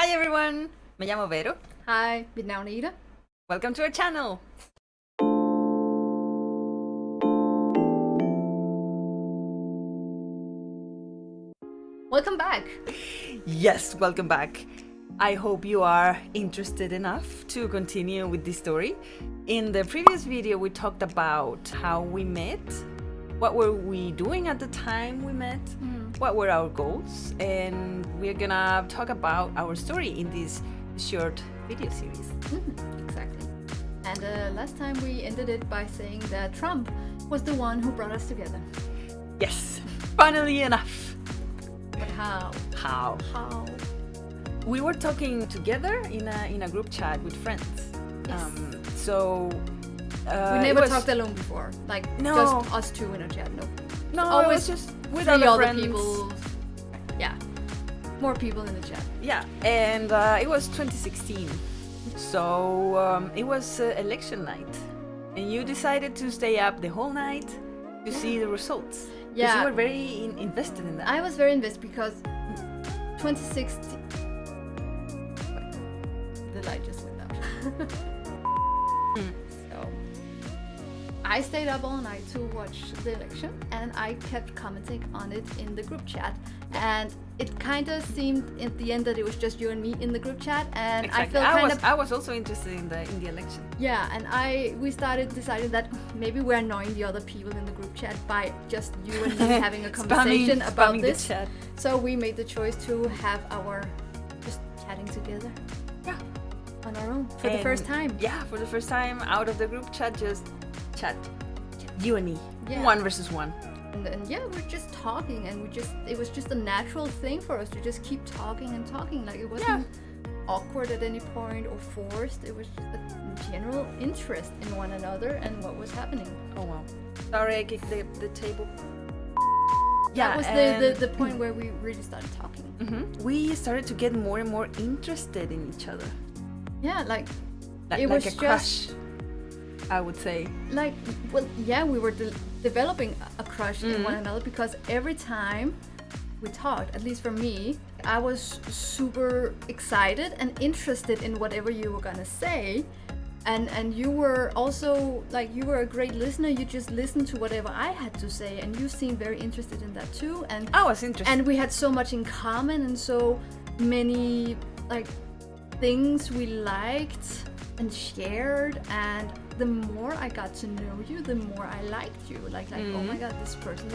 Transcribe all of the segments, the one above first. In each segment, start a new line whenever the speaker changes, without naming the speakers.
Hi everyone, me llamo Vero.
Hi, mit navn er Ida.
Welcome to our channel.
Welcome back.
Yes, welcome back. I hope you are interested enough to continue with this story. In the previous video, we talked about how we met, what were we doing at the time we met, what were our goals, and we're gonna talk about our story in this short video series.
Exactly. And last time we ended it by saying that Trump was the one who brought us together.
Yes, funnily enough.
But how?
How? We were talking together in a group chat with friends.
Yes.
We
We never talked alone before. Like,
No.
just us two in a chat. No.
it
Always
was just with
three
other
other
friends.
people. Yeah. More people in the chat.
Yeah, and it was 2016. So it was election night, and you decided to stay up the whole night to see the results. Because
Yeah.
you were very invested in that.
I was very invested because 2016. The light just went out. So I stayed up all night to watch the election, and I kept commenting on it in the group chat. And it kind of seemed at the end that it was just you and me in the group chat, and
Exactly.
I felt kind of
I was also interested in the election.
yeah. And we started deciding that maybe we're annoying the other people in the group chat by just you and me having a conversation about
spamming
this.
the chat.
So we made the choice to have our just chatting together.
Yeah.
On our own for the
And
first time.
Yeah, for the first time out of the group chat, just chat. You and me.
Yeah.
1 versus 1.
And yeah, we're just talking, and it was just a natural thing for us to just keep talking and talking. Like, it wasn't awkward at any point or forced. It was just a general interest in one another and what was happening.
Oh wow. Sorry, I kicked the table.
That was the point where we really started talking.
We started to get more and more interested in each other.
Yeah, like
Like,
it
like
was
a crush, I would say.
like, well, yeah, we were developing a crush in one another, because every time we talked, at least for me, I was super excited and interested in whatever you were gonna say. And you were also, like, you were a great listener. You just listened to whatever I had to say, and you seemed very interested in that too. And
I was interested.
and we had so much in common, and so many, like, things we liked and shared. And the more I got to know you, the more I liked you. Like oh my god, this person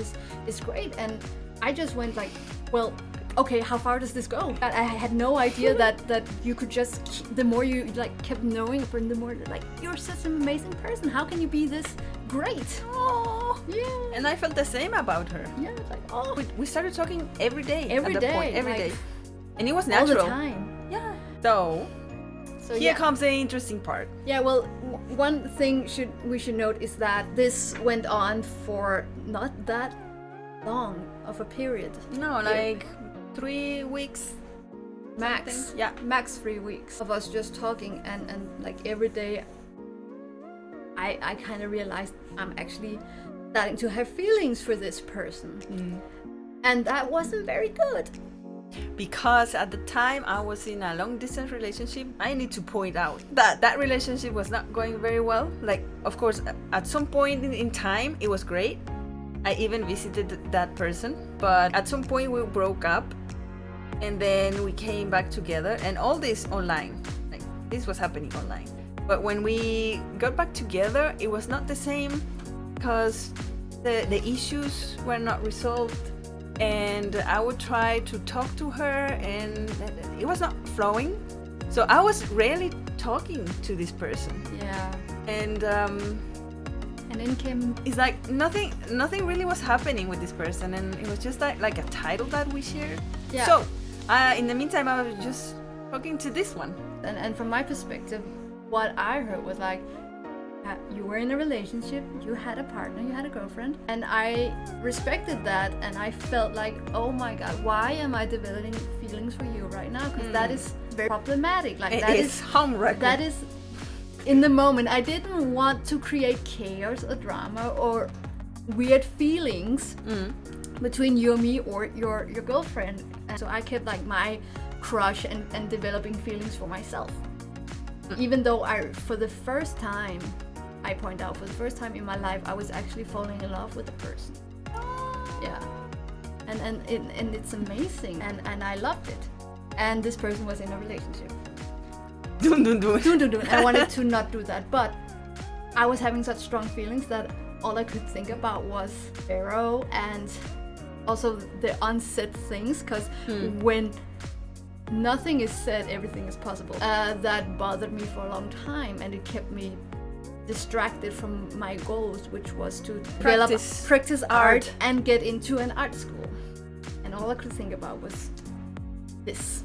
is great. And I just went like, well, okay, how far does this go? I had no idea that you could just the more you like kept knowing, the more like, you're such an amazing person. How can you be this great?
Oh,
Yeah.
and I felt the same about her.
Yeah, it's like, oh,
We started talking every day.
Every
at that
day,
point, every
like,
day, and it was
all the
natural.
time.
Yeah. So
So
here comes the interesting part.
Yeah, well, one thing we should note is that this went on for not that long of a period.
No, like 3 weeks.
Max.
something. Yeah.
Max 3 weeks of us just talking, and like every day I kind of realized I'm actually starting to have feelings for this person. And that wasn't very good.
Because at the time I was in a long distance relationship. I need to point out that relationship was not going very well. Like, of course, at some point in time it was great. I even visited that person, but at some point we broke up, and then we came back together, and all this online. Like, this was happening online. But when we got back together, it was not the same, because the issues were not resolved. And I would try to talk to her, and it was not flowing. So I was rarely talking to this person.
Yeah.
And
then came
it's like nothing really was happening with this person, and it was just like a title that we shared.
Yeah.
So in the meantime, I was just talking to this one.
and from my perspective, what I heard was like, you were in a relationship, you had a partner, you had a girlfriend, and I respected that, and I felt like, oh my god, why am I developing feelings for you right now? Because that is very problematic. Like, that
is home record.
That is, in the moment, I didn't want to create chaos or drama or weird feelings between you and me or your girlfriend. And so I kept like my crush and developing feelings for myself. Even though for the first time in my life, I was actually falling in love with the person. Yeah. And it's amazing, and I loved it. And this person was in a relationship.
Dun, dun, dun.
Dun, dun, dun. I wanted to not do that, but I was having such strong feelings that all I could think about was Vero, and also the unsaid things, because when nothing is said, everything is possible. That bothered me for a long time, and it kept me distracted from my goals, which was to practice art and get into an art school. And all I could think about was this.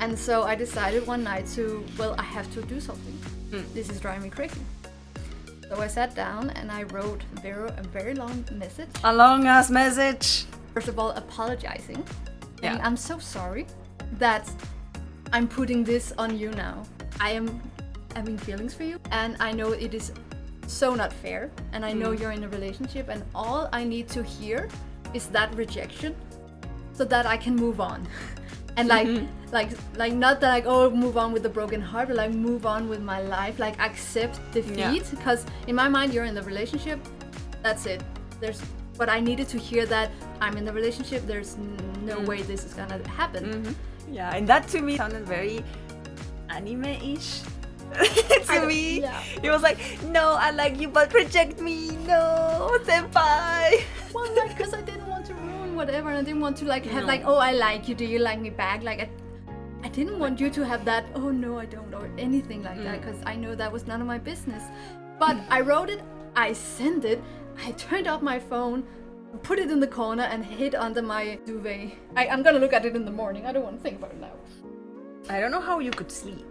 And so I decided one night I have to do something. This is driving me crazy. So I sat down and I wrote Vero a very long message.
A long ass message.
First of all, apologizing.
Yeah.
And I'm so sorry that I'm putting this on you now. I am having feelings for you, and I know it is so not fair, and I know you're in a relationship, and all I need to hear is that rejection so that I can move on. And like not that move on with a broken heart, but like move on with my life, like accept defeat, because in my mind you're in the relationship, that's it. But I needed to hear that I'm in the relationship, there's no way this is gonna happen.
Yeah, and that to me sounded very anime-ish. To me, it was like, no, I like you, but reject me, no, senpai.
Well, like, because I didn't want to ruin whatever, and I didn't want to have oh, I like you, do you like me back? Like, I didn't want you to have that, oh no, I don't, or anything like that, because I know that was none of my business. But I wrote it, I sent it, I turned off my phone, put it in the corner, and hid under my duvet. I'm gonna look at it in the morning, I don't want to think about it now.
I don't know how you could sleep.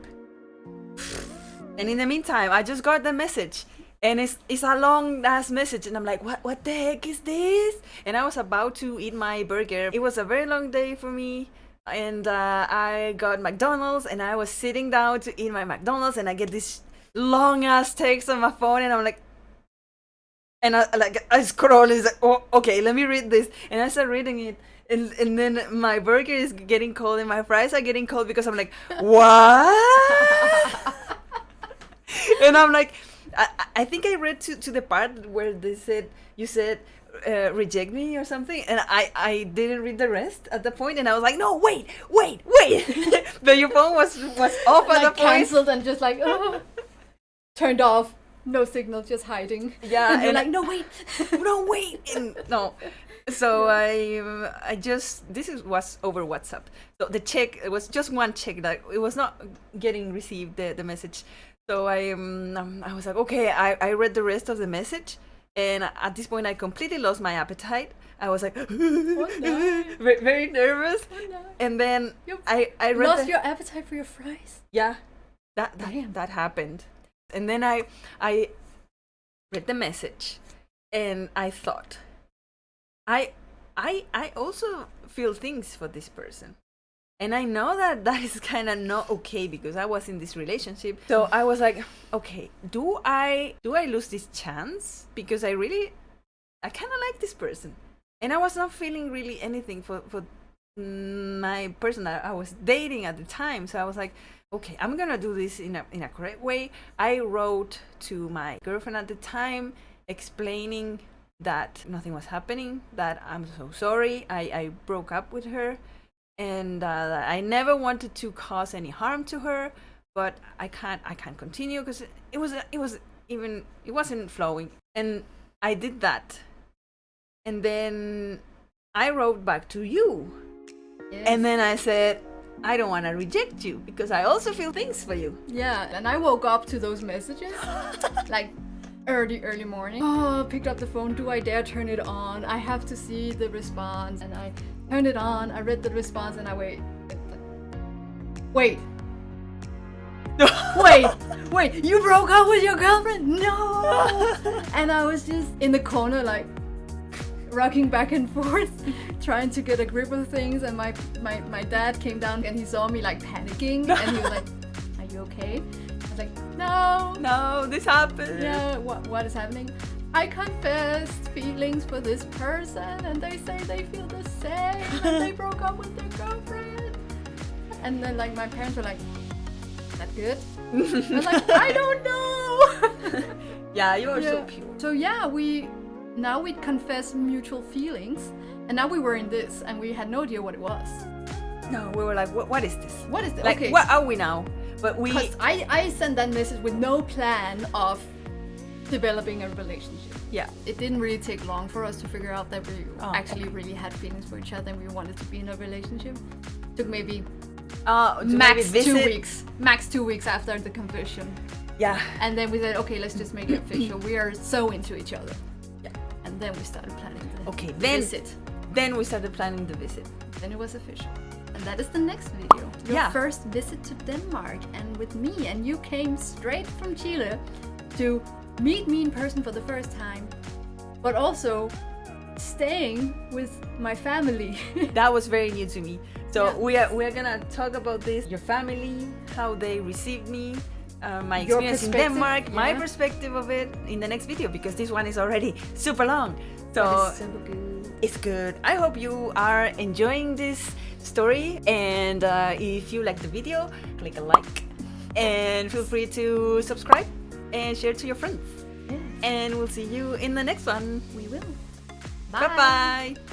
And in the meantime, I just got the message, and it's a long ass message, and I'm like, what the heck is this? And I was about to eat my burger. It was a very long day for me, and I got McDonald's, and I was sitting down to eat my McDonald's, and I get this long ass text on my phone, and I'm like, and I scroll, and it's like, oh, okay, let me read this, and I start reading it. And then my burger is getting cold and my fries are getting cold because I'm like, what? And I'm like, I think I read to the part where you said reject me or something, and I didn't read the rest at the point, and I was like, no, wait. But your phone was off at the point.
Cancelled and just like, turned off, no signal, just hiding.
Yeah,
and you're like, no, wait.
And no. So I just, was over WhatsApp. So the check, it was just one check that it was not getting received, the message. So I was like, okay, I read the rest of the message, and at this point I completely lost my appetite. I was like, very nervous. And then I read
lost your appetite for your fries?
Yeah, that happened. And then I read the message, and I thought, I also feel things for this person, and I know that is kind of not okay because I was in this relationship. So I was like, okay, do I lose this chance because I kind of like this person, and I was not feeling really anything for my person that I was dating at the time. So I was like, okay, I'm gonna do this in a correct way. I wrote to my girlfriend at the time explaining that nothing was happening, that I'm so sorry, I broke up with her, and I never wanted to cause any harm to her, but I can't continue because it wasn't flowing. And I did that, and then I wrote back to you. Yes. And then I said, I don't want to reject you because I also feel things for you.
Yeah, and I woke up to those messages like early morning. Oh, picked up the phone. Do I dare turn it on? I have to see the response. And I turned it on. I read the response, and I wait. You broke up with your girlfriend? No. And I was just in the corner, like rocking back and forth, trying to get a grip of things. And my dad came down, and he saw me like panicking, and he was like, "Are you okay?" I was like, no,
this happened.
Yeah, what is happening? I confessed feelings for this person, and they say they feel the same, and they broke up with their girlfriend. And then like my parents were like, "Is that good?" I was like, "I don't know."
Yeah, you are so
Yeah.
pure.
So yeah, we'd confess mutual feelings, and now we were in this, and we had no idea what it was.
No, we were like, what is this?
What is this?
Like,
Okay.
what are we now? But we,
Because I sent that message with no plan of developing a relationship.
yeah,
It didn't really take long for us to figure out that we
Oh,
actually really had feelings for each other and we wanted to be in a relationship. Took maybe
to maybe
max 2
visit.
weeks. Max 2 weeks after the confession.
Yeah,
And then we said, okay, let's just make it official. We are so into each other.
yeah.
And then we started planning the
Okay,
the
then-
visit.
Then we started planning the visit.
Then it was official. And that is the next video. Your
Yeah.
first visit to Denmark and with me. And you came straight from Chile to meet me in person for the first time. But also staying with my family.
That was very new to me. So
Yeah.
we are gonna talk about this, your family, how they received me, my
Your
experience in
perspective,
Denmark, my
yeah.
perspective of it in the next video, because this one is already super long. So
That is so good.
it's good. I hope you are enjoying this story, and if you like the video, click a like and feel free to subscribe and share to your friends.
Yes,
And we'll see you in the next one.
we will.
Bye bye.